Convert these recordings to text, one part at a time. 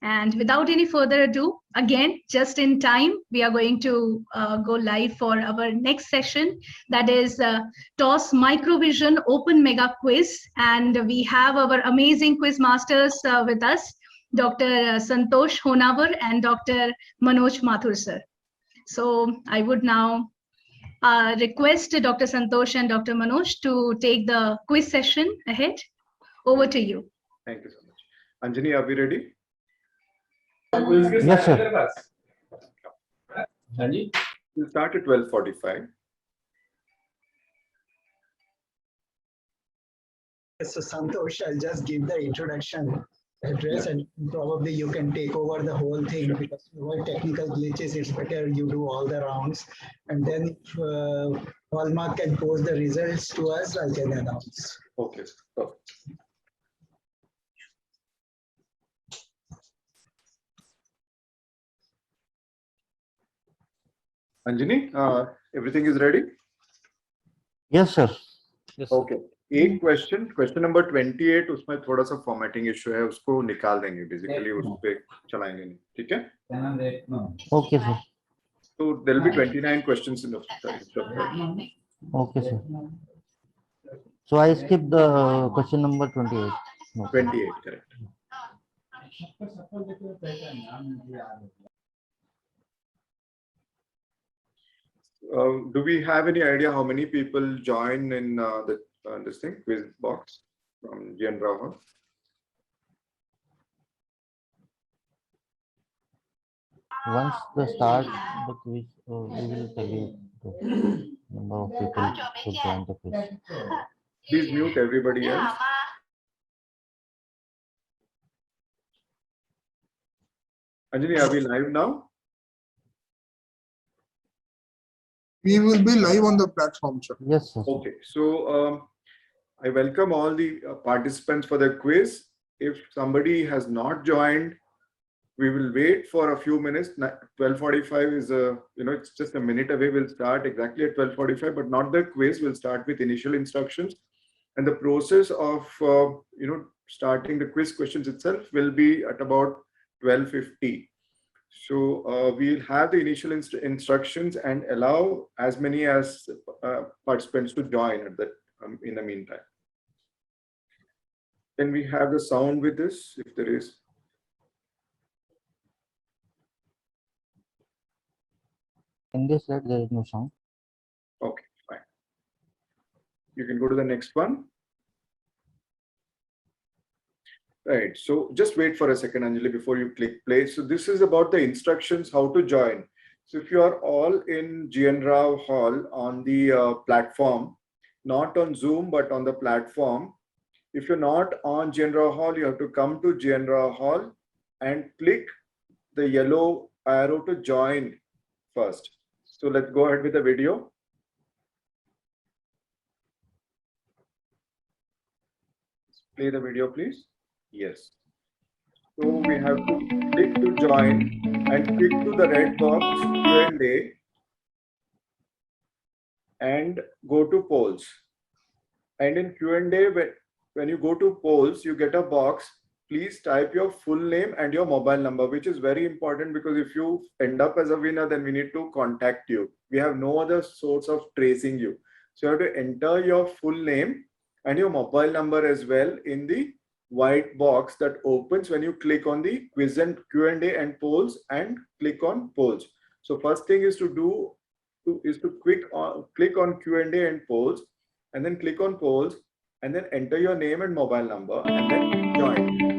And without any further ado, again, just in time, we are going to go live for our next session. That is TOS Microvision Open Mega Quiz. And we have our amazing quiz masters with us, Dr. Santosh Honawar and Dr. Manoj Mathur sir. So I would now request Dr. Santosh and Dr. Manoj to take the quiz session ahead. Over to you. Thank you so much. Anjani, are we ready? Yes, sir. We'll start at 12:45. So Santosh, I'll just give the introduction address and probably you can take over the whole thing because avoid technical glitches. It's better you do all the rounds and then Hallmark can post the results to us. I can announce. Okay, perfect. Anjani, everything is ready? Yes, sir. Yes. Okay. एक question number 28 उसमें थोड़ा सा formatting issue है, उसको निकाल देंगे basically, उस पे चलाएंगे नहीं, ठीक है? Okay, sir. So there will be 29 questions in the Okay, sir. So I skipped the question number 28. No. 28, correct. Do we have any idea how many people join in this thing, quiz box from GN Rao? Once the start the quiz, we will tell you the number of people who join the quiz. Please mute everybody else. Anjani, are we live now? We will be live on the platform, sir. Yes, sir. Okay, so I welcome all the participants for the quiz. If somebody has not joined, we will wait for a few minutes. 12:45 is it's just a minute away. We'll start exactly at 12:45, but not the quiz. We'll start with initial instructions, and the process of starting the quiz questions itself will be at about 12:50. So we'll have the initial instructions and allow as many as participants to join at that in the meantime. Can we have the sound with this, if there is? In this slide, there is no sound. Okay, fine. You can go to the next one. Right, so just wait for a second, Anjali, before you click play. So this is about the instructions, how to join. So if you are all in GN Rao Hall on the platform, not on Zoom, but on the platform. If you're not on GN Rao Hall, you have to come to GN Rao Hall and click the yellow arrow to join first. So let's go ahead with the video. Play the video, please. Yes. So we have to click to join and click to the red box Q&A and go to polls. And in Q&A, when you go to polls, you get a box. Please type your full name and your mobile number, which is very important because if you end up as a winner, then we need to contact you. We have no other source of tracing you. So you have to enter your full name and your mobile number as well in the white box that opens when you click on the quiz and Q&A and polls and click on polls. So first thing is to do is to click on Q&A and polls and then click on polls and then enter your name and mobile number and then join.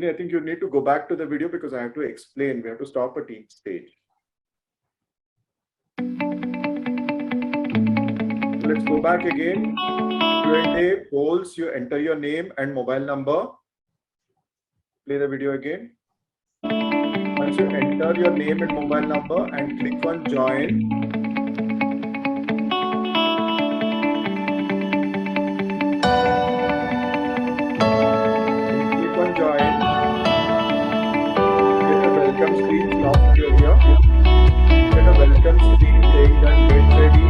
Nandini, I think you need to go back to the video because I have to explain. We have to stop at each stage. Let's go back again. Q&A, polls, you enter your name and mobile number. Play the video again. Once you enter your name and mobile number and click on join, click on join, get a welcome screen, stop here. Get a welcome screen saying that get ready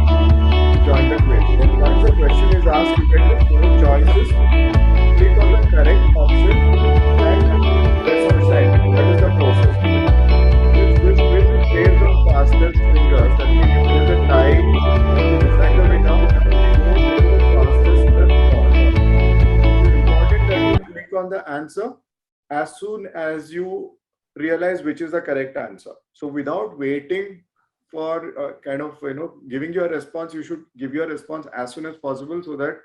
to join the quiz. Then once the question is asked, you get the 4 choices. Click on the correct option and press on send. That is the process. This quiz is based on fastest fingers. That means you put the time to decide the winner and the fastest response. It's important that you click on the answer as soon as you realize which is the correct answer. So without waiting for giving your response, you should give your response as soon as possible so that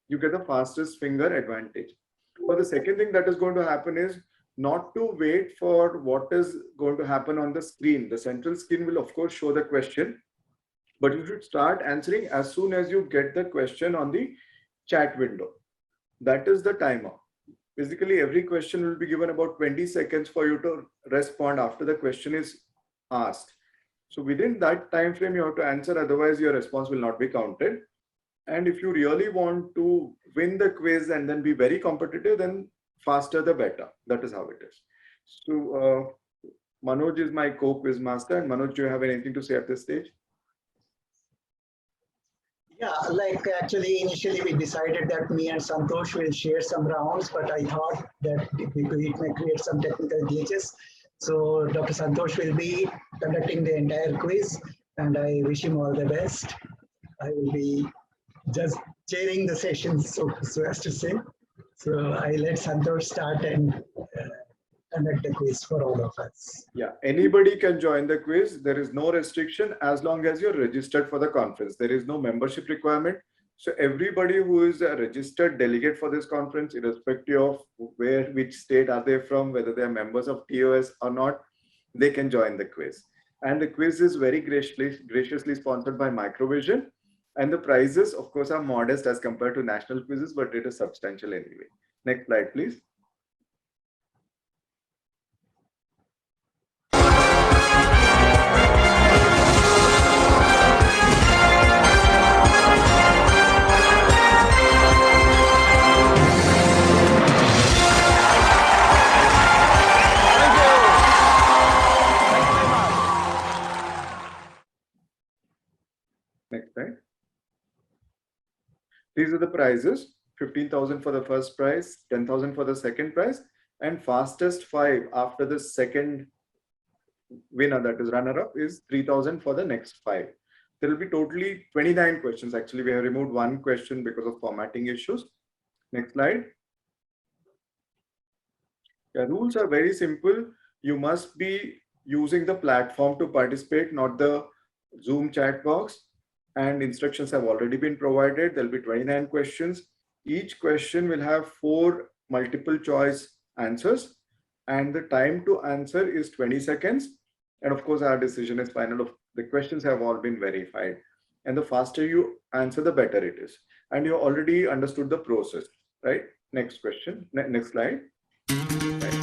you get the fastest finger advantage. But the second thing that is going to happen is not to wait for what is going to happen on the screen. The central screen will of course show the question, but you should start answering as soon as you get the question on the chat window. That is the timer. Basically, every question will be given about 20 seconds for you to respond after the question is asked. So within that time frame, you have to answer, otherwise your response will not be counted. And if you really want to win the quiz and then be very competitive, then faster the better. That is how it is. So Manoj is my co-quiz master. And Manoj, do you have anything to say at this stage? Yeah, like actually initially we decided that me and Santosh will share some rounds, but I thought that it may create some technical glitches. So Dr. Santosh will be conducting the entire quiz and I wish him all the best. I will be just chairing the session, so as to say. So I let Santosh start and conduct the quiz for all of us. Yeah, anybody can join the quiz. There is no restriction as long as you're registered for the conference. There is no membership requirement. So everybody who is a registered delegate for this conference, irrespective of which state are they from, whether they are members of TOS or not, they can join the quiz. And the quiz is very graciously sponsored by Microvision. And the prizes, of course, are modest as compared to national quizzes, but it is substantial anyway. Next slide, please. Next slide. These are the prizes: 15,000 for the first prize, 10,000 for the second prize, and fastest 5 after the second winner, that is runner-up, is 3,000 for the next 5. There will be totally 29 questions. Actually, we have removed 1 question because of formatting issues. Next slide. The rules are very simple. You must be using the platform to participate, not the Zoom chat box. And instructions have already been provided. There'll be 29 questions. Each question will have 4 multiple choice answers, and the time to answer is 20 seconds. And of course, our decision is final. The questions have all been verified. And the faster you answer, the better it is. And you already understood the process, right? Next question, next slide. Right.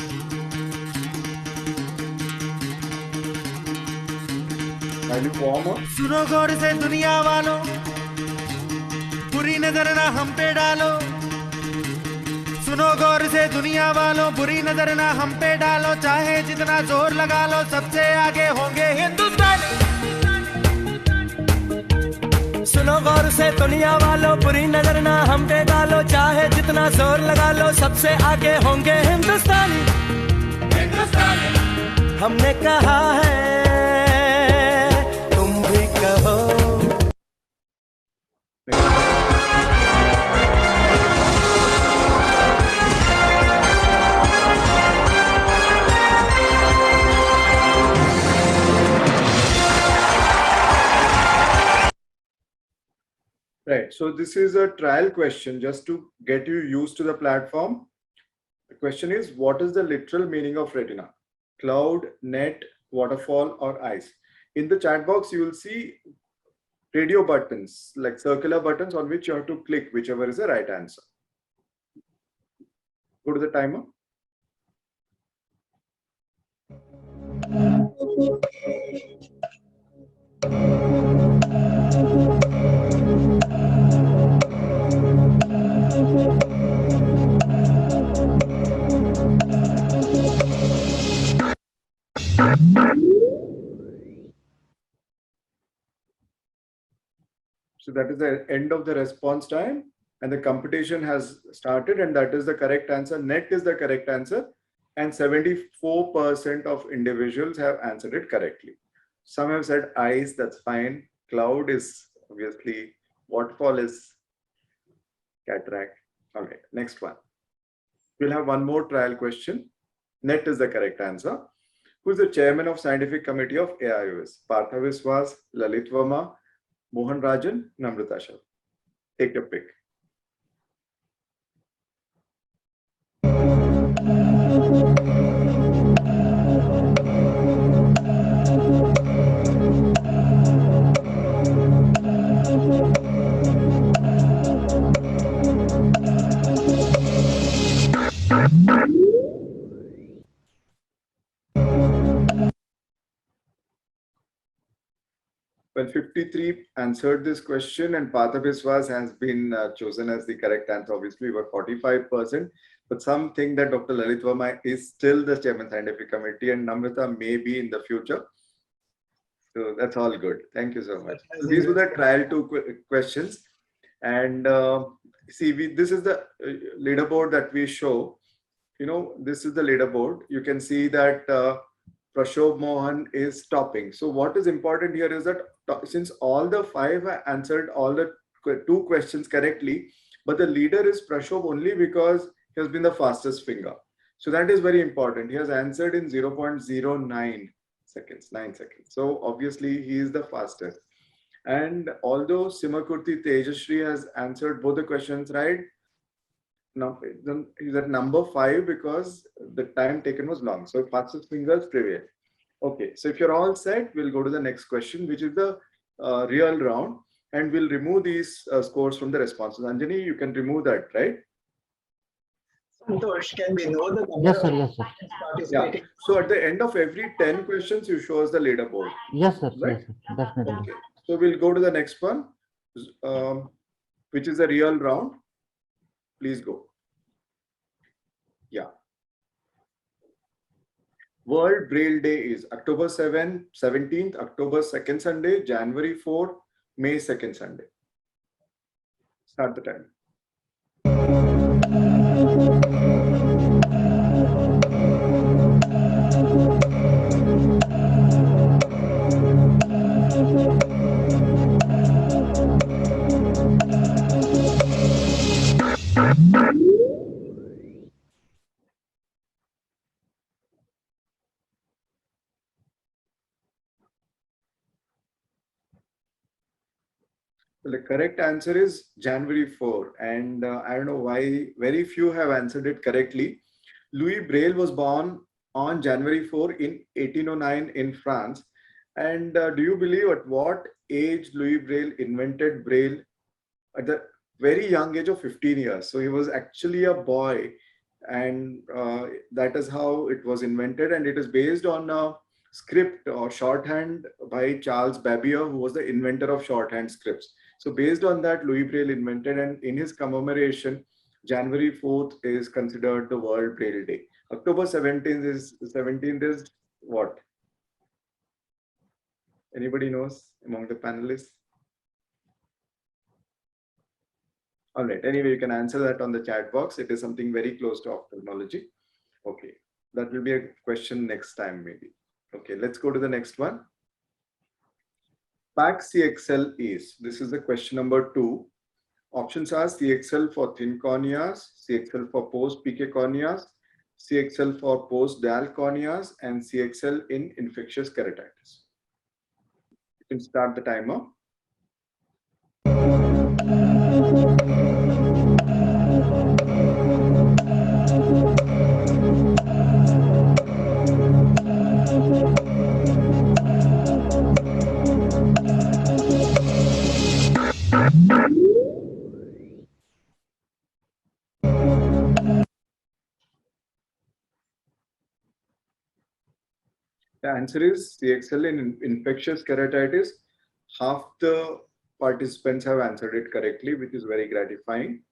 सुनो गौर से दुनिया वालों, बुरी नजर ना हम पे डालो। सुनो गौर से दुनिया वालों, बुरी नजर ना हम पे डालो। चाहे जितना जोर लगा लो, सबसे आगे होंगे हिंदुस्तानी। सुनो गौर से दुनिया वालों, बुरी नजर ना हम पे डालो। चाहे जितना जोर लगा लो, सबसे आगे होंगे हिंदुस्तानी। हमने कहा है, Right, so this is a trial question just to get you used to the platform. question is, what is the literal meaning of retina? Cloud, net, waterfall, or ice? In the chat box, you will see radio buttons, like circular buttons on which you have to click whichever is the right answer. Go to the timer. So that is the end of the response time, and the competition has started, and that is the correct answer. Net is the correct answer, and 74% of individuals have answered it correctly. Some have said ice, that's fine. Cloud is obviously, waterfall is cataract. All right, next one. We'll have one more trial question. Net is the correct answer. Who is the chairman of scientific committee of AIOS? Partha Viswas, Lalit Verma, Mohan Rajan, Namrata Shah. Take your pick. Well, 53 answered this question, and Partha Biswas has been chosen as the correct answer. Obviously, we were 45%, but some think that Dr. Lalit Verma is still the chairman scientific committee, and Namrata may be in the future. So that's all good. Thank you so much. These were the trial 2 questions. And see, this is the leaderboard that we show. You know, this is the leaderboard. You can see that Prashobh Mohan is topping. So what is important here is that since all the 5 answered all the 2 questions correctly, but the leader is Prashobh only because he has been the fastest finger. So that is very important. He has answered in 0.09 seconds, 9 seconds. So obviously he is the fastest. And although Simakurti Tejashri has answered both the questions right, now he's at number 5 because the time taken was long. So fastest fingers prevail. Okay, so if you're all set, we'll go to the next question, which is the real round, and we'll remove these scores from the responses. Anjani, you can remove that, right? Santosh, can we know the number Yes, sir. of Yes, sir. participating? Yeah. So at the end of every 10 questions, you show us the leaderboard. Yes, sir. Right? Yes, sir. Definitely. Okay. So we'll go to the next one, which is a real round. Please go. Yeah. World Braille Day is October 17th, October 2nd Sunday, January 4th, May 2nd Sunday. Start the time. The correct answer is January 4, and I don't know why very few have answered it correctly. Louis Braille was born on January 4 in 1809 in France. And do you believe at what age Louis Braille invented Braille? At the very young age of 15 years. So he was actually a boy, and that is how it was invented. And it is based on a script or shorthand by Charles Babbage, who was the inventor of shorthand scripts. So based on that, Louis Braille invented, and in his commemoration, January 4th is considered the World Braille Day. October 17th is what? Anybody knows among the panelists? All right, anyway, you can answer that on the chat box. It is something very close to ophthalmology. Okay, that will be a question next time maybe. Okay, let's go to the next one. PAC CXL is, this is the question number 2. Options are CXL for thin corneas, CXL for post PK corneas, CXL for post DAL corneas, and CXL in infectious keratitis. You can start the timer. The answer is CXL in infectious keratitis. Half the participants have answered it correctly, which is very gratifying.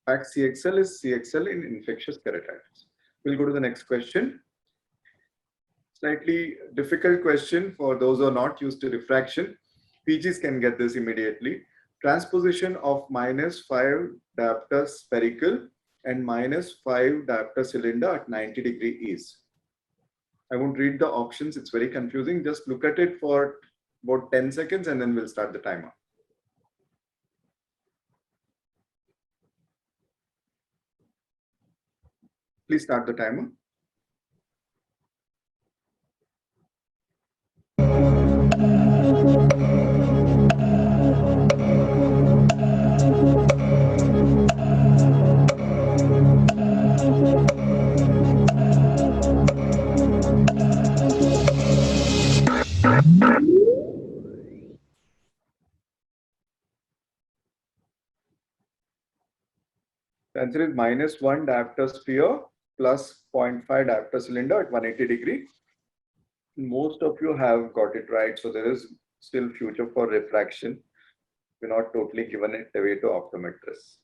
In fact, CXL is CXL in infectious keratitis. We'll go to the next question. Slightly difficult question for those who are not used to refraction. PGs can get this immediately. Transposition of -5 diopter spherical and -5 diopter cylinder at 90 degree is. I won't read the options, it's very confusing. Just look at it for about 10 seconds and then we'll start the timer. Please start the timer. The answer is -1 diopter sphere plus 0.5 diopter cylinder at 180 degree. Most of you have got it right, so there is still future for refraction. We're not totally given it away to optometrists.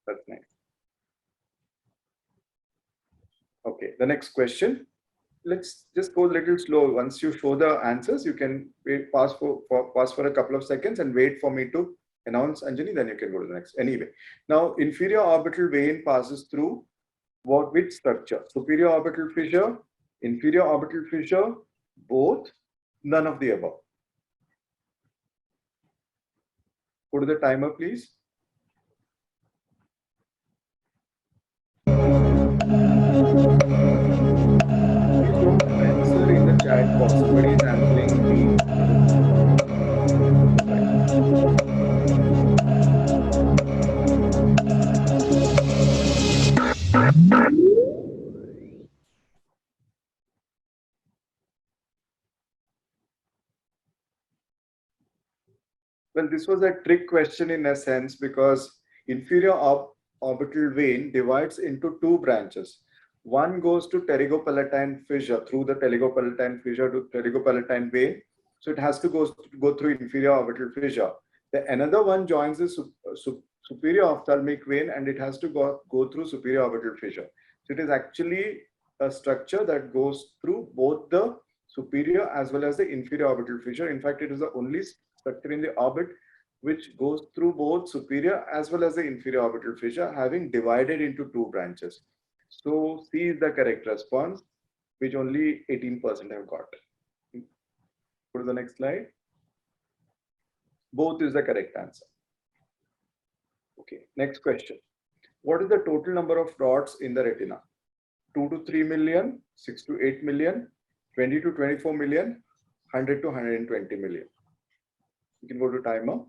That's nice. Okay, the next question. Let's just go a little slow. Once you show the answers, you can wait, pause for a couple of seconds and wait for me to announce Anjani, then you can go to the next. Anyway, now inferior orbital vein passes through which structure? Superior orbital fissure, inferior orbital fissure, both, none of the above. Go to the timer, please. Please don't answer in the chat box. Somebody is answering me. Well, this was a trick question in a sense because inferior orbital vein divides into two branches. One goes to pterygopalatine fissure, through the pterygopalatine fissure to pterygopalatine vein. So it has to go through inferior orbital fissure. The another one joins the superior ophthalmic vein and it has to go through superior orbital fissure. So it is actually a structure that goes through both the superior as well as the inferior orbital fissure. In fact, it is the only structure in the orbit which goes through both superior as well as the inferior orbital fissure, having divided into two branches. So C is the correct response, which only 18% have got. Go to the next slide. Both is the correct answer. Okay, next question. What is the total number of rods in the retina? 2 to 3 million, 6 to 8 million, 20 to 24 million, 100 to 120 million. You can go to timer.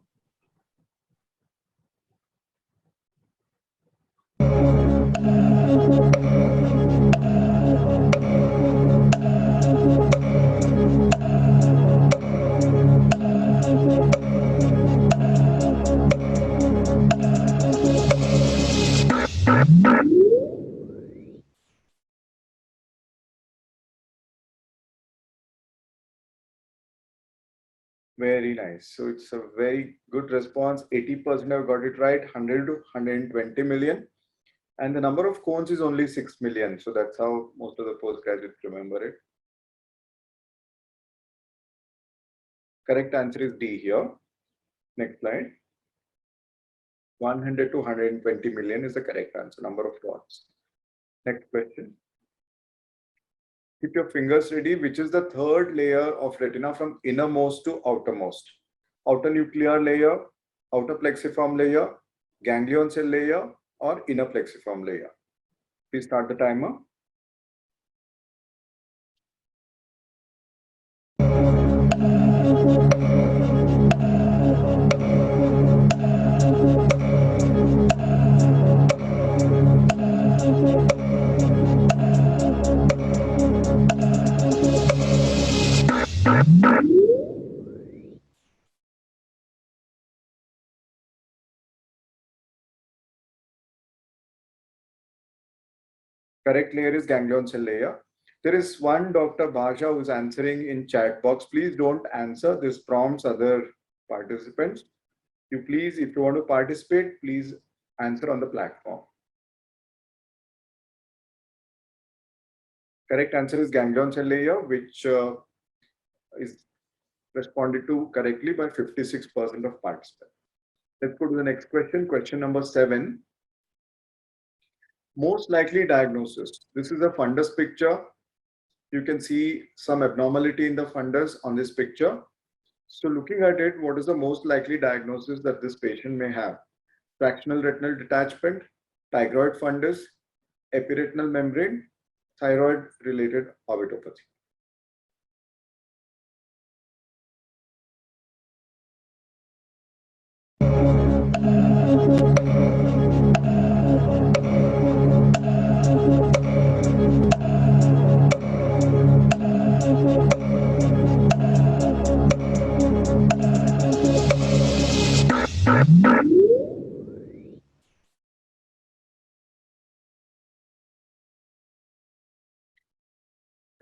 Very nice. So it's a very good response. 80% have got it right, 100 to 120 million. And the number of cones is only 6 million. So that's how most of the postgraduates remember it. Correct answer is D here. Next slide. 100 to 120 million is the correct answer, number of rods. Next question. Keep your fingers ready. Which is the third layer of retina from innermost to outermost? Outer nuclear layer, outer plexiform layer, ganglion cell layer, or inner plexiform layer? Please start the timer. Correct layer is ganglion cell layer. There is one Dr. Bhaja who is answering in chat box. Please don't answer. This prompts other participants. You please, if you want to participate, please answer on the platform. Correct answer is ganglion cell layer, which is responded to correctly by 56% of participants. Let's go to the next question. Question number 7. Most likely diagnosis. This is a fundus picture. You can see some abnormality in the fundus on this picture. So looking at it, what is the most likely diagnosis that this patient may have? Fractional retinal detachment, tigroid fundus, epiretinal membrane, thyroid related orbitopathy.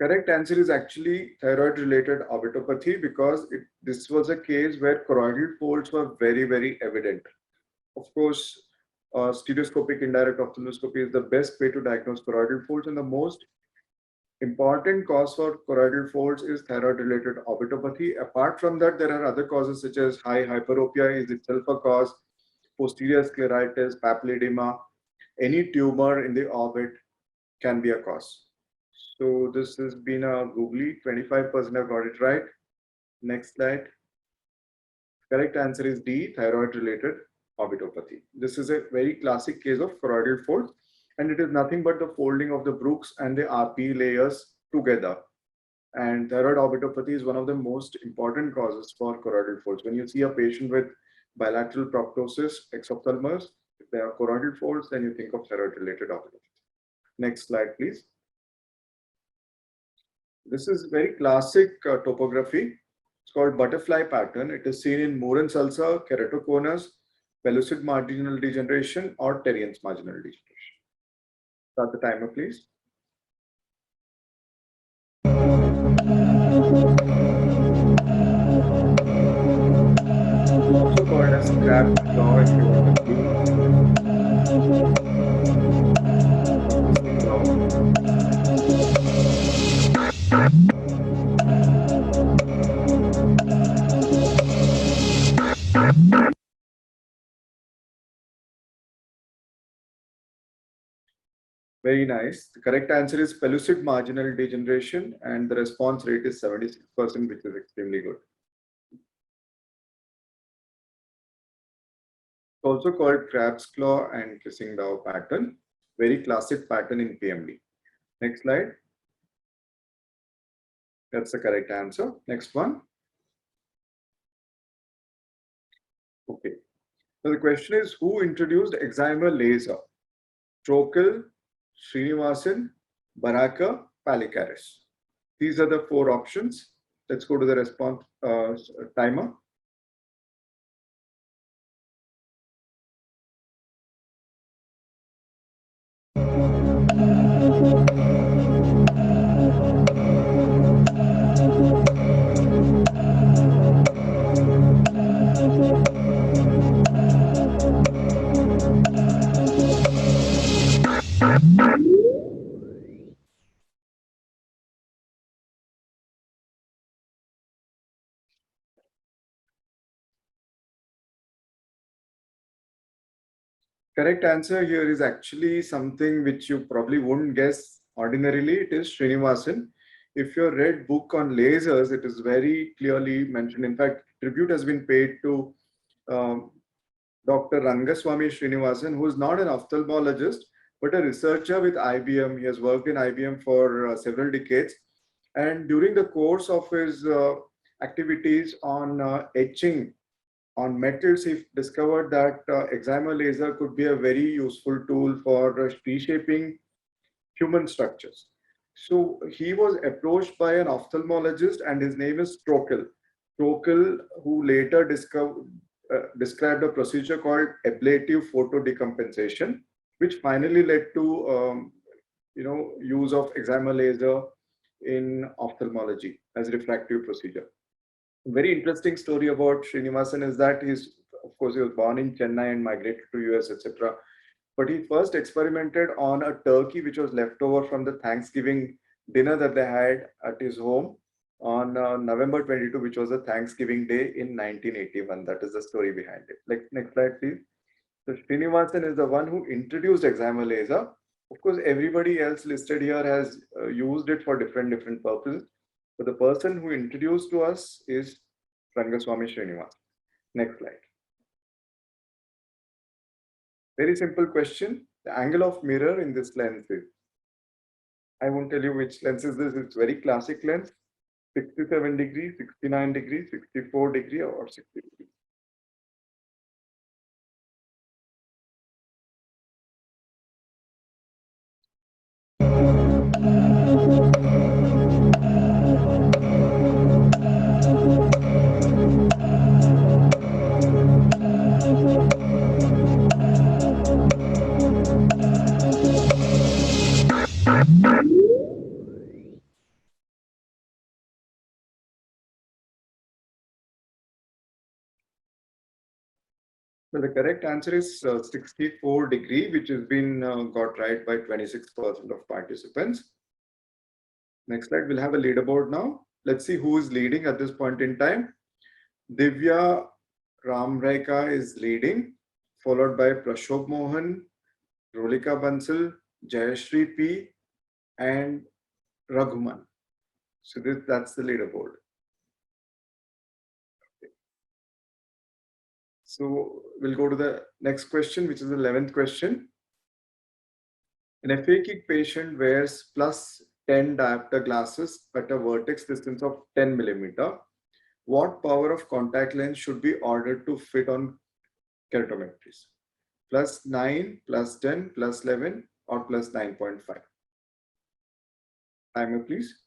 Correct answer is actually thyroid related orbitopathy, because this was a case where choroidal folds were very, very evident. Of course, stereoscopic indirect ophthalmoscopy is the best way to diagnose choroidal folds, and the most important cause for choroidal folds is thyroid related orbitopathy. Apart from that, there are other causes such as high hyperopia is itself a cause, posterior scleritis, papilledema, any tumor in the orbit can be a cause. So this has been a googly, 25% have got it right. Next slide. Correct answer is D, thyroid related orbitopathy. This is a very classic case of choroidal fold, and it is nothing but the folding of the Brooks and the RP layers together. And thyroid orbitopathy is one of the most important causes for choroidal folds. When you see a patient with bilateral proptosis, exophthalmos, if they are choroidal folds, then you think of thyroid related orbitopathy. Next slide, please. This is very classic topography. It's called butterfly pattern. It is seen in Moran's ulcer, keratoconus, pellucid marginal degeneration, or Terrien's marginal degeneration. Start the timer, please. Also called as Crab's law, if you want to Very nice. The correct answer is pellucid marginal degeneration, and the response rate is 76%, which is extremely good. It's also called Crab's claw and kissing dove pattern. Very classic pattern in PMD. Next slide. That's the correct answer. Next one. Okay. So the question is, who introduced excimer laser? Trochel, Srinivasan, Baraka, Palikaris. These are the 4 options. Let's go to the response timer. Correct answer here is actually something which you probably wouldn't guess ordinarily. It is Srinivasan. If you read book on lasers, it is very clearly mentioned. In fact, tribute has been paid to Dr. Rangaswamy Srinivasan, who is not an ophthalmologist, but a researcher with IBM. He has worked in IBM for several decades. And during the course of his activities on etching on metals, he discovered that excimer laser could be a very useful tool for reshaping human structures. So he was approached by an ophthalmologist, and his name is Trochel. Trochel, who later described a procedure called ablative photodecompensation, which finally led to use of excimer laser in ophthalmology as refractive procedure. Very interesting story about Srinivasan is that of course, he was born in Chennai and migrated to US, etc. But he first experimented on a turkey which was left over from the Thanksgiving dinner that they had at his home on November 22, which was a Thanksgiving day in 1981. That is the story behind it. Next slide, please. So Srinivasan is the one who introduced excimer laser. Of course, everybody else listed here has used it for different purposes. But the person who introduced to us is Rangaswamy Srinivasan. Next slide. Very simple question. The angle of mirror in this lens is, I won't tell you which lens is this. It's very classic lens. 67 degrees, 69 degrees, 64 degrees, or 60 degrees. Well, the correct answer is 64 degree, which has been got right by 26% of participants. Next slide, we'll have a leaderboard now. Let's see who is leading at this point in time. Divya Ramreka is leading, followed by Prashobh Mohan, Rolika Bansal, Jayashri P, and Raghuman. So that's the leaderboard. Okay. So we'll go to the next question, which is the 11th question. An aphakic patient wears +10 diopter glasses at a vertex distance of 10 millimeter. What power of contact lens should be ordered to fit on keratometries? +9, +10, +11, or +9.5? Timer, please.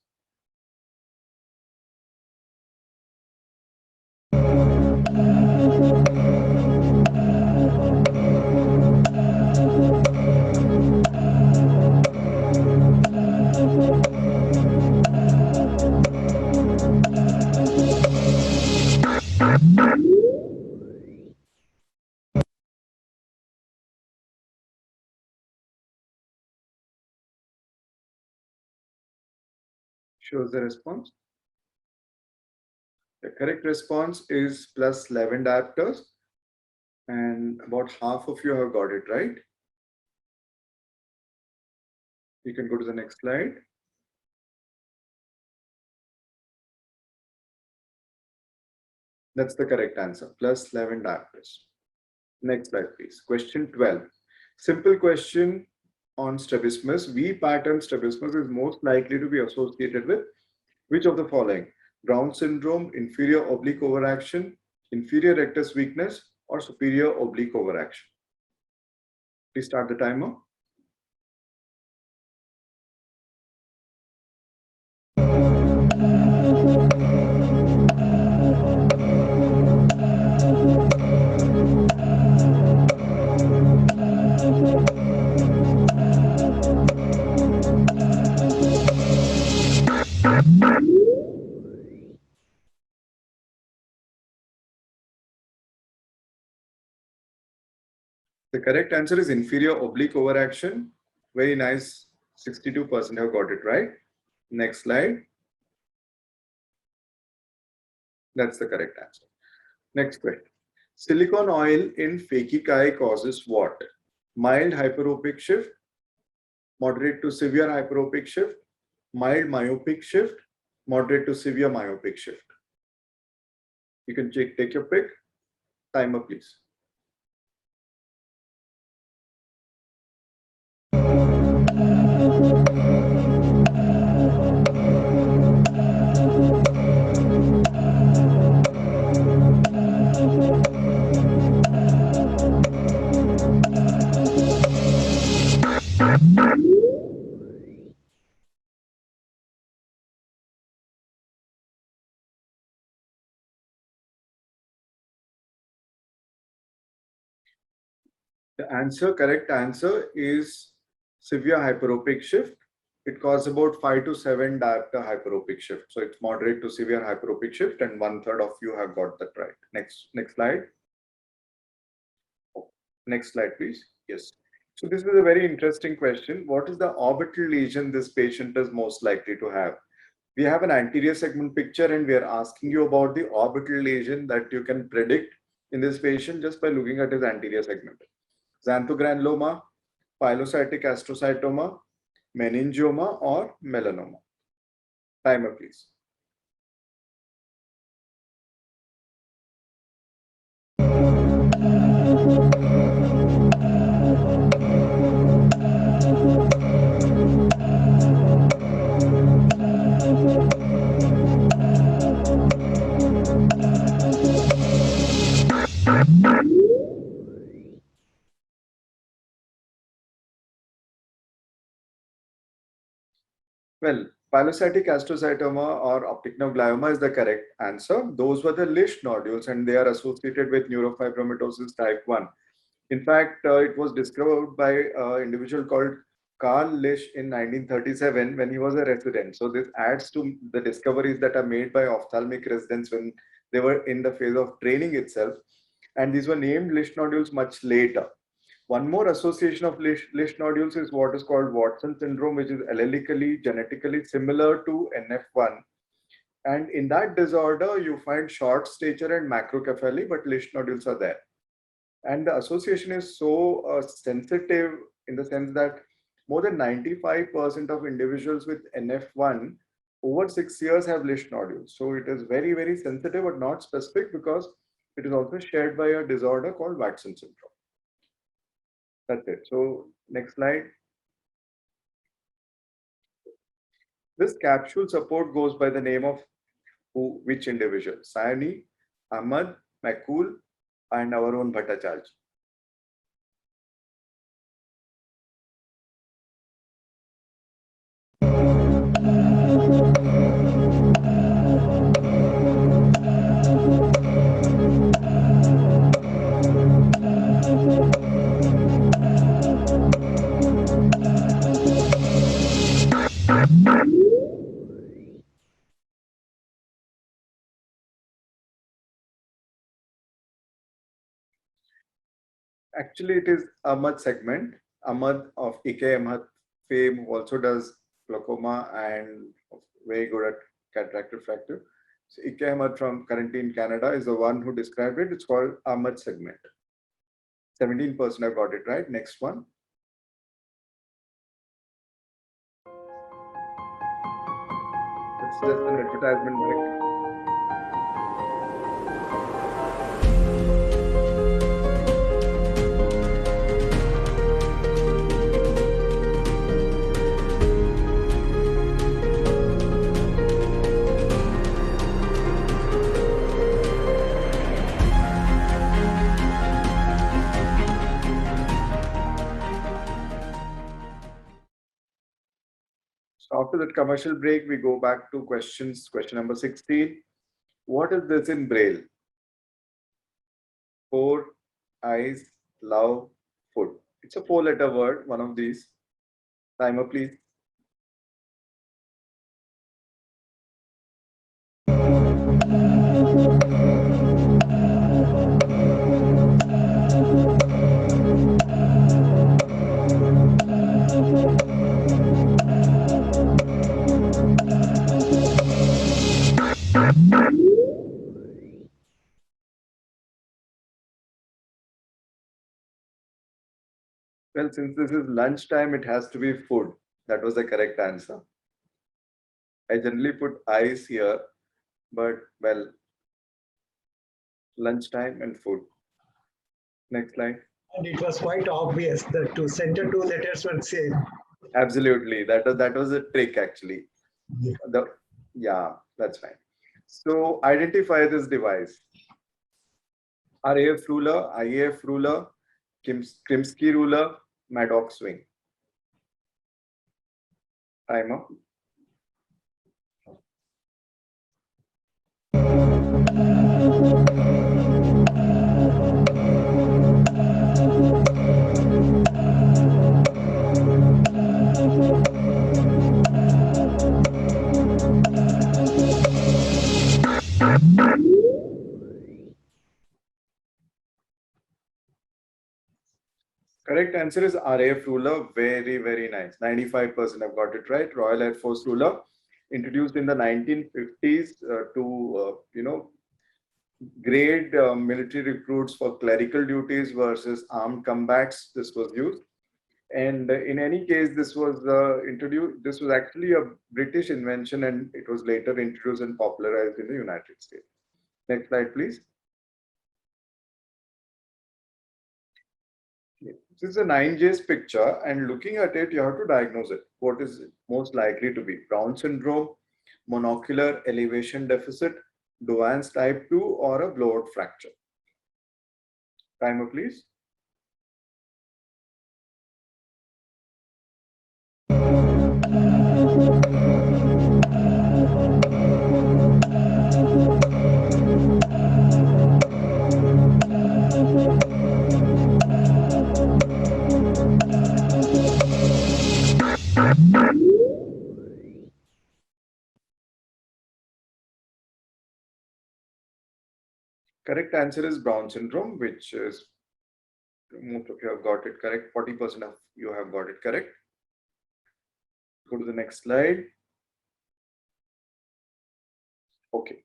Shows the response. The correct response is +11 diopters, and about half of you have got it right. You can go to the next slide. That's the correct answer, +11 diopters. Next slide, please. Question 12. Simple question on strabismus. V pattern strabismus is most likely to be associated with which of the following? Brown syndrome, inferior oblique overaction, inferior rectus weakness, or superior oblique overaction? Please start the timer. The correct answer is inferior oblique overaction. Very nice. 62% have got it right. Next slide. That's the correct answer. Next question. Silicone oil in phakic eye causes what? Mild hyperopic shift, moderate to severe hyperopic shift, mild myopic shift, moderate to severe myopic shift. You can take your pick. Timer, please. The correct answer is severe hyperopic shift, it causes about 5 to 7 diopter hyperopic shift. So it's moderate to severe hyperopic shift, and 1/3 of you have got that right. Next slide. Next slide, please. Yes. So this is a very interesting question. What is the orbital lesion this patient is most likely to have? We have an anterior segment picture, and we are asking you about the orbital lesion that you can predict in this patient just by looking at his anterior segment. Xanthogranuloma, pilocytic astrocytoma, meningioma, or melanoma. Timer, please. Well, pilocytic astrocytoma or optic nerve glioma is the correct answer. Those were the Lisch nodules, and they are associated with neurofibromatosis type 1. In fact, it was discovered by an individual called Carl Lisch in 1937 when he was a resident. So this adds to the discoveries that are made by ophthalmic residents when they were in the phase of training itself. And these were named Lisch nodules much later. One more association of Lisch nodules is what is called Watson syndrome, which is allelically, genetically similar to NF1. And in that disorder, you find short stature and macrocephaly, but Lisch nodules are there. And the association is so sensitive in the sense that more than 95% of individuals with NF1 over 6 years have Lisch nodules. So it is very, very sensitive, but not specific, because it is also shared by a disorder called Watson syndrome. That's it. So next slide. This capsule support goes by the name of which individual? Sayani, Ahmad, Makul, and our own Bhattacharya. Actually, it is Ahmad segment. Ahmad of EK Ahmad fame, who also does glaucoma and very good at cataract refractive. So EK Ahmad, from currently in Canada, is the one who described it. It's called Ahmad segment. 17% I got it right. Next one. It's just an advertisement break. So after that commercial break, we go back to questions. Question number 16. What is this in Braille? 4 eyes, love, food. It's a 4-letter word, one of these. Timer, please. Well, since this is lunchtime, it has to be food. That was the correct answer. I generally put eyes here, but well, lunchtime and food. Next slide. And it was quite obvious that to center 2 letters were same. Absolutely. That was a trick, actually. Yeah. Yeah, that's fine. So identify this device. RAF ruler, IAF ruler, Krimsky ruler, Maddox swing. Timer. Correct answer is RAF ruler. Very, very nice. 95% have got it right. Royal Air Force ruler, introduced in the 1950s to, grade military recruits for clerical duties versus armed combats. This was used. And in any case, this was introduced. This was actually a British invention, and it was later introduced and popularized in the United States. Next slide, please. This is a 9J's picture, and looking at it, you have to diagnose it. What is it most likely to be? Brown syndrome, monocular elevation deficit, Duane's type 2, or a blowout fracture? Timer, please. Correct answer is Brown syndrome, which is most of you have got it correct. 40% of you have got it correct. Go to the next slide. Okay.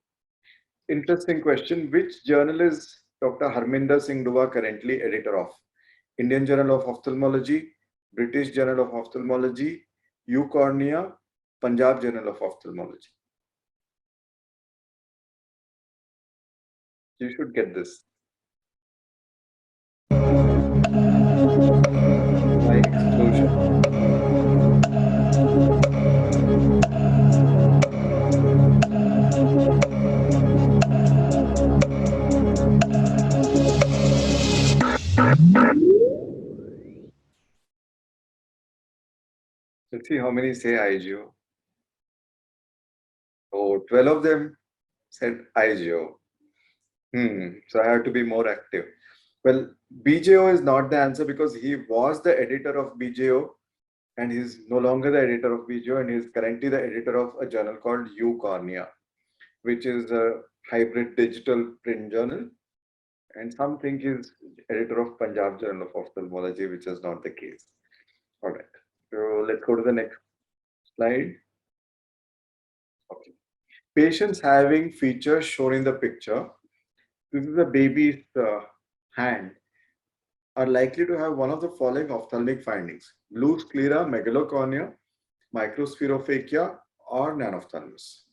Interesting question. Which journal is Dr. Harminder Singh Dua currently editor of? Indian Journal of Ophthalmology, British Journal of Ophthalmology, Eucornea, Punjab Journal of Ophthalmology. You should get this. My explosion. Let's see how many say IGO. Oh, 12 of them said IGO. So I have to be more active. Well, BJO is not the answer because he was the editor of BJO and he's no longer the editor of BJO, and he's currently the editor of a journal called Eucornea, which is a hybrid digital print journal. And some think he's editor of Punjab Journal of Ophthalmology, which is not the case. All right. So let's go to the next slide. Okay. Patients having features shown in the picture. This is a baby's hand, are likely to have one of the following ophthalmic findings: blue sclera, megalocornea, microspherophakia, or nanophthalmus.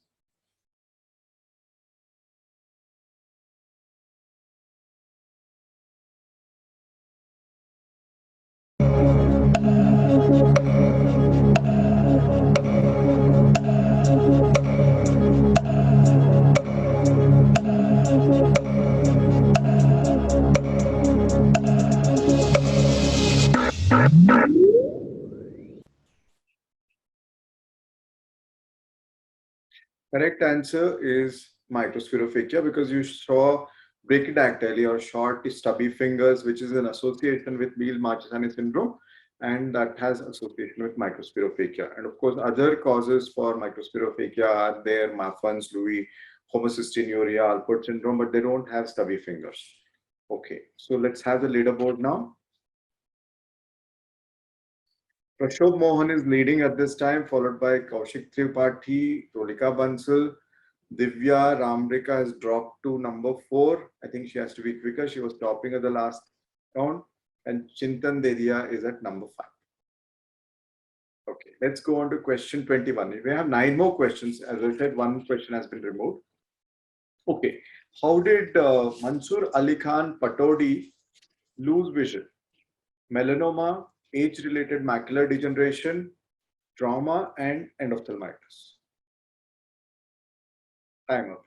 Correct answer is microspherophakia, because you saw brachydactyly or short stubby fingers, which is an association with Neal-Marchesani syndrome, and that has association with microspherophakia. And of course, other causes for microspherophakia are there: Marfan's, Lewy, homocystinuria, Alport syndrome, but they don't have stubby fingers. Okay, so let's have the leaderboard now. Prashobh Mohan is leading at this time, followed by Kaushik Tripathi, Rolika Bansal. Divya Ramrika has dropped to number 4. I think she has to be quicker. She was topping at the last round. And Chintan Dedia is at number 5. Okay, let's go on to question 21. We have 9 more questions. As I said, 1 question has been removed. Okay, how did Mansur Ali Khan Patodi lose vision? Melanoma, age-related macular degeneration, trauma, and endophthalmitis. Timer.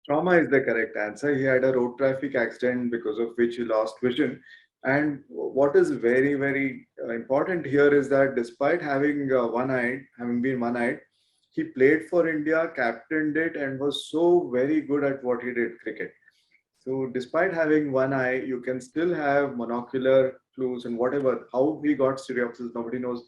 Trauma is the correct answer. He had a road traffic accident because of which he lost vision. And what is very, very important here is that despite having having been one-eyed, he played for India, captained it, and was so very good at what he did, cricket. So despite having one eye, you can still have monocular clues and whatever. How he got stereopsis, nobody knows.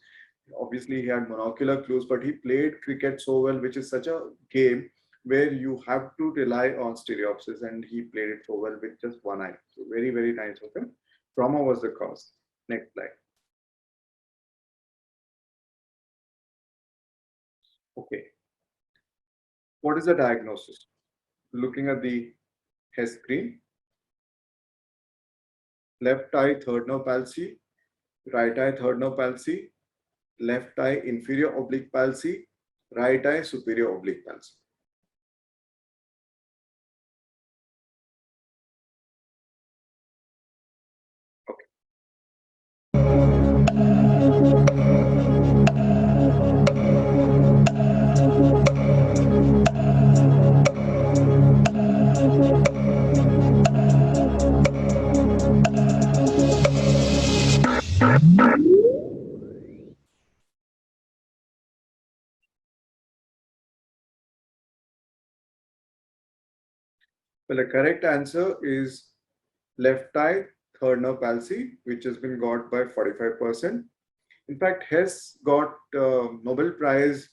Obviously, he had monocular clues, but he played cricket so well, which is such a game where you have to rely on stereopsis, and he played it so well with just one eye. So very, very nice of him. Trauma was the cause. Next slide. Okay. What is the diagnosis? Looking at the Hess screen. Left eye third nerve palsy, right eye third nerve palsy, left eye inferior oblique palsy, right eye superior oblique palsy. Well, the correct answer is left eye third nerve palsy, which has been got by 45%. In fact, Hess got Nobel Prize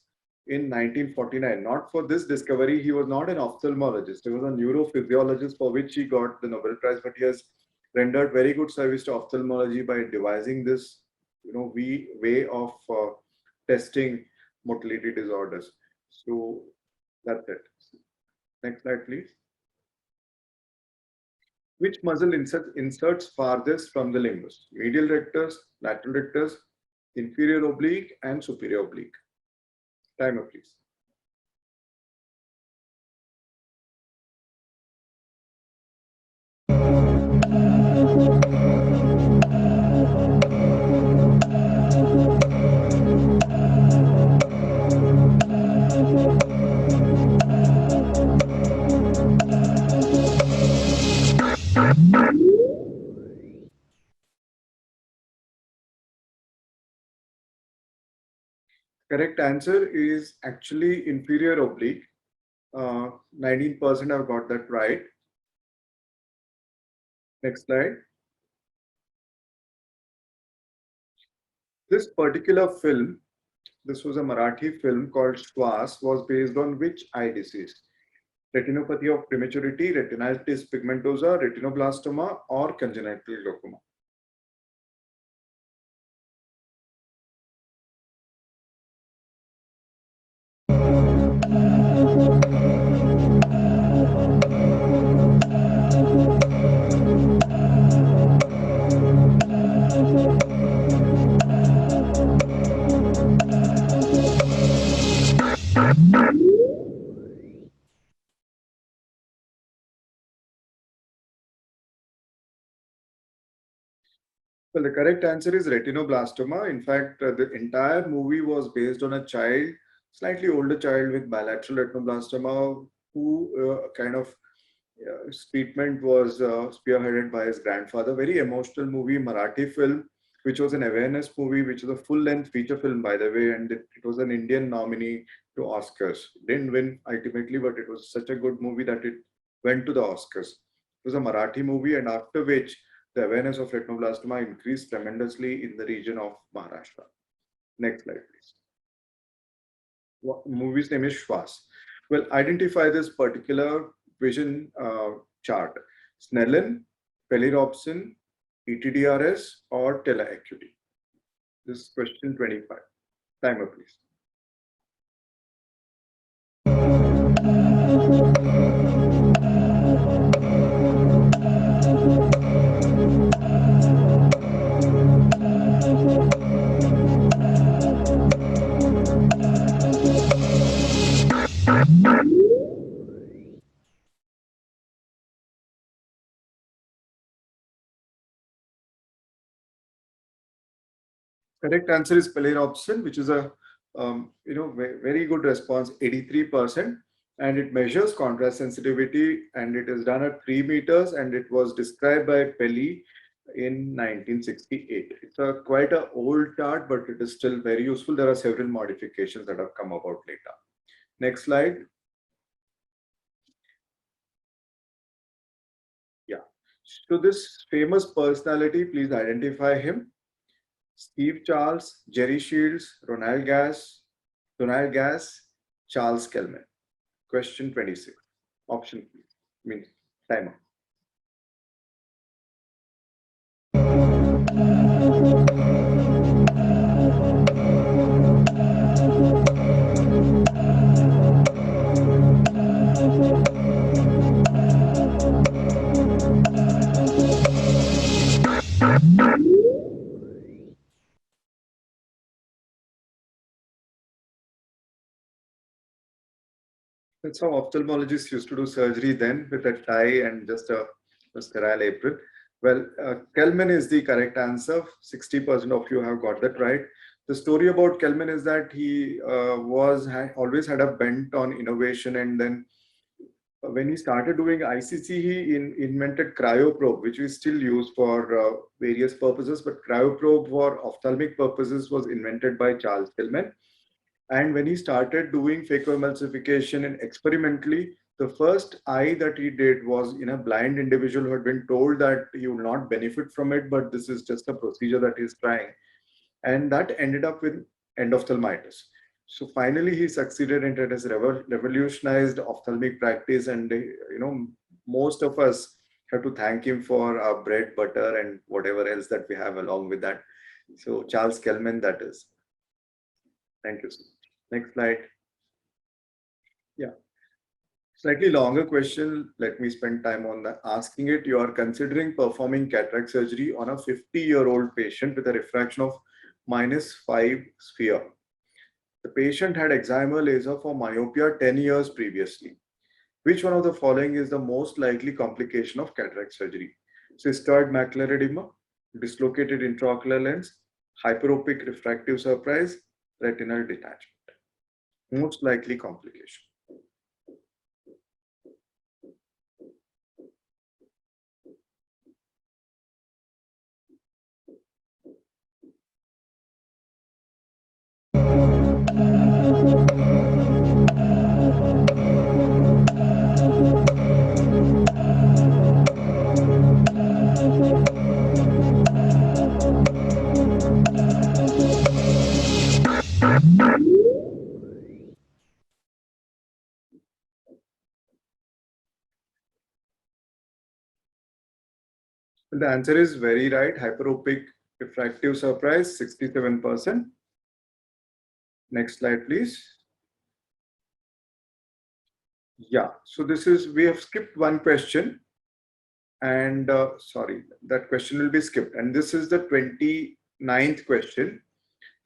in 1949. Not for this discovery. He was not an ophthalmologist. He was a neurophysiologist for which he got the Nobel Prize. But he has rendered very good service to ophthalmology by devising this, way of testing motility disorders. So that's it. Next slide, please. Which muscle inserts farthest from the limbus? Medial rectus, lateral rectus, inferior oblique, and superior oblique. Timer, please. Correct answer is actually inferior oblique. 19% have got that right. Next slide. This particular film, this was a Marathi film called Shwas, was based on which eye disease? Retinopathy of prematurity, retinitis pigmentosa, retinoblastoma, or congenital glaucoma? Well, the correct answer is retinoblastoma. In fact, the entire movie was based on a child, slightly older child with bilateral retinoblastoma, who his treatment was spearheaded by his grandfather. Very emotional movie, Marathi film, which was an awareness movie, which is a full-length feature film, by the way, and it was an Indian nominee to Oscars. Didn't win ultimately, but it was such a good movie that it went to the Oscars. It was a Marathi movie, and after which the awareness of retinoblastoma increased tremendously in the region of Maharashtra. Next slide, please. Movie's name is Shwas. Well, identify this particular vision chart. Snellen, Pelli-Robson, ETDRS, or teleacuity. This is question 25. Timer, please. Correct answer is Pelli-Robson, which is a very good response, 83%. and it measures contrast sensitivity, and it is done at 3 meters, and it was described by Pelly in 1968. It's quite an old chart, but it is still very useful. There are several modifications that have come about later. Next slide. Yeah. So this famous personality, please identify him. Steve Charles, Jerry Shields, Ronald Gass, Charles Kelman. Question 26. Option means timer. That's how ophthalmologists used to do surgery then, with a tie and just a sterile apron. Well, Kelman is the correct answer. 60% of you have got that right. The story about Kelman is that he always had a bent on innovation, and then when he started doing ICC, he invented cryoprobe, which we still use for various purposes, but cryoprobe for ophthalmic purposes was invented by Charles Kelman. And when he started doing phacoemulsification and experimentally, the first eye that he did was in a blind individual who had been told that he would not benefit from it, but this is just a procedure that he's trying. And that ended up with endophthalmitis. So finally, he succeeded, and it has revolutionized ophthalmic practice. And most of us have to thank him for our bread, butter, and whatever else that we have along with that. So Charles Kelman, that is. Thank you so much. Next slide. Yeah. Slightly longer question. Let me spend time on that. Asking it, you are considering performing cataract surgery on a 50-year-old patient with a refraction of -5 sphere. The patient had excimer laser for myopia 10 years previously. Which one of the following is the most likely complication of cataract surgery? Cystoid macular edema, dislocated intraocular lens, hyperopic refractive surprise, retinal detachment. Most likely complication. The answer is very right. Hyperopic refractive surprise, 67%. Next slide, please. Yeah, so we have skipped one question, and sorry, that question will be skipped. And this is the 29th question.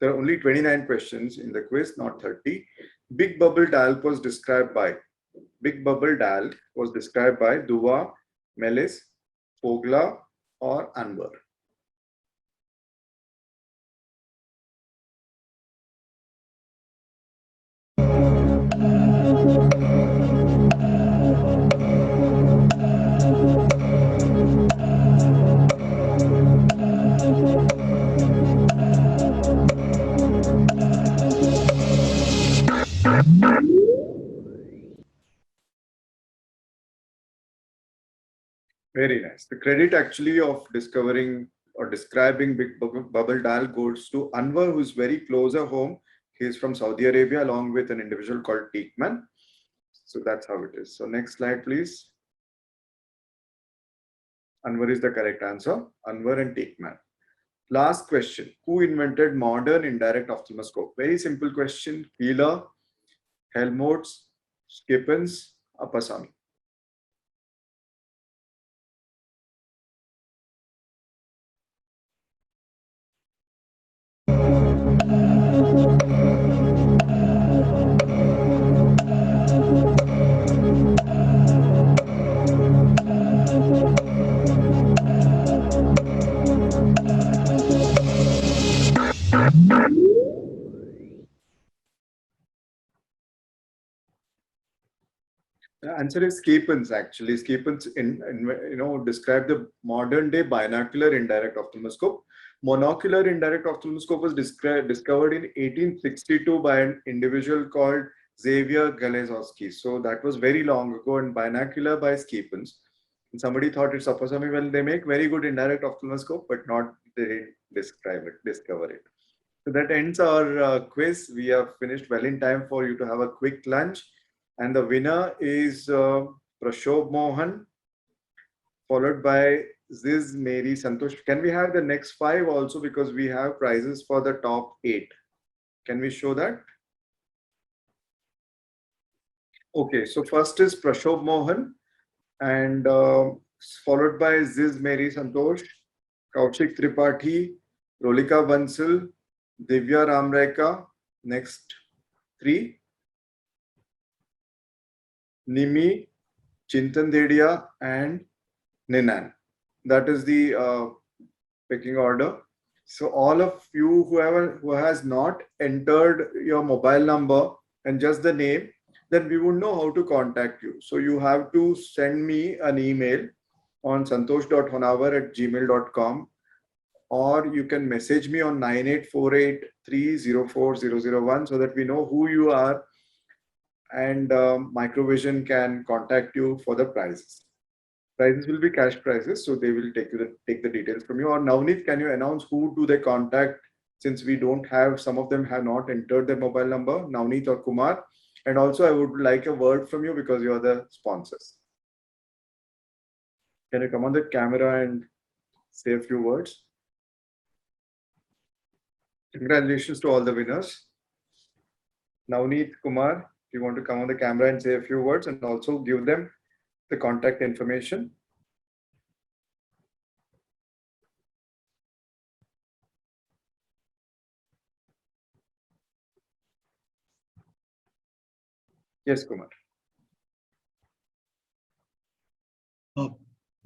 There are only 29 questions in the quiz, not 30. Big bubble dial was described by Duva, Melis, Fogla, or Anwar. Very nice. The credit actually of discovering or describing big bubble dial goes to Anwar, who's very closer home. He's from Saudi Arabia, along with an individual called Teekman. So that's how it is. So next slide, please. Anwar is the correct answer. Anwar and Teekman. Last question. Who invented modern indirect ophthalmoscope? Very simple question. Keeler, Helmholtz, Skippens, Appasamy. The answer is Schepens. Actually, Schepens describe the modern day binocular indirect ophthalmoscope. Monocular indirect ophthalmoscope was discovered in 1862 by an individual called Xavier Galezowski. So that was very long ago, and binocular by Schepens. And somebody thought it's supposed to be, well, they make very good indirect ophthalmoscope, but not they discover it. So that ends our quiz. We have finished well in time for you to have a quick lunch. And the winner is Prashobh Mohan, followed by Ziz Mary Santosh. Can we have the next 5 also, because we have prizes for the top 8? Can we show that? Okay, so first is Prashobh Mohan, and followed by Ziz Mary Santosh, Kaushik Tripathi, Rolika Bansal, Divya Ramreka. Next 3. Nimi, Chintan Dedia, and Ninan. That is the picking order. So all of you who has not entered your mobile number and just the name, then we would know how to contact you. So you have to send me an email on santosh.honavar@gmail.com, or you can message me on 9848304001 so that we know who you are, and Microvision can contact you for the prizes. Prizes will be cash prizes, so they will take the details from you. Or Navneet, can you announce who do they contact, since we don't have, some of them have not entered their mobile number, Navneet or Kumar. And also I would like a word from you because you are the sponsors. Can you come on the camera and say a few words? Congratulations to all the winners. Navneet, Kumar, if you want to come on the camera and say a few words and also give them the contact information. Yes, Kumar.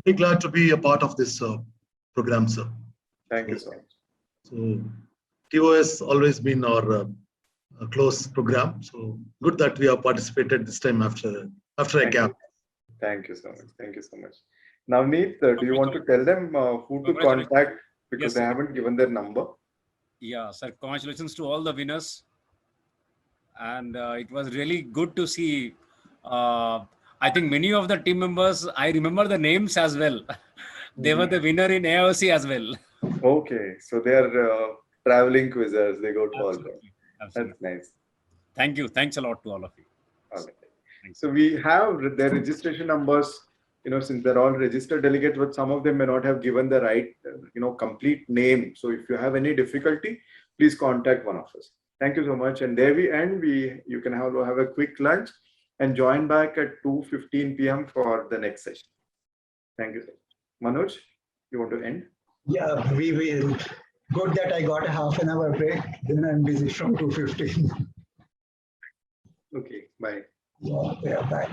Very glad to be a part of this program, sir. Thank you so much. So TOS always been our close program. So good that we have participated this time after a gap. Thank you so much. Thank you so much. Navneet, do you want to tell them who to contact, because they haven't given their number? Yeah, sir. Congratulations to all the winners. And it was really good to see. I think many of the team members, I remember the names as well. They were the winner in AOC as well. Okay, so they are traveling quizzers. They go to all them. That's nice. Thank you. Thanks a lot to all of you. Okay. So we have their registration numbers, since they're all registered delegates, but some of them may not have given the right, complete name. So if you have any difficulty, please contact one of us. Thank you so much. And there we end. You can have a quick lunch and join back at 2:15 p.m. for the next session. Thank you, sir. Manoj, you want to end? Yeah, we will. Good that I got a half an hour break. Then I'm busy from 2:15. Okay, bye. Yeah, bye.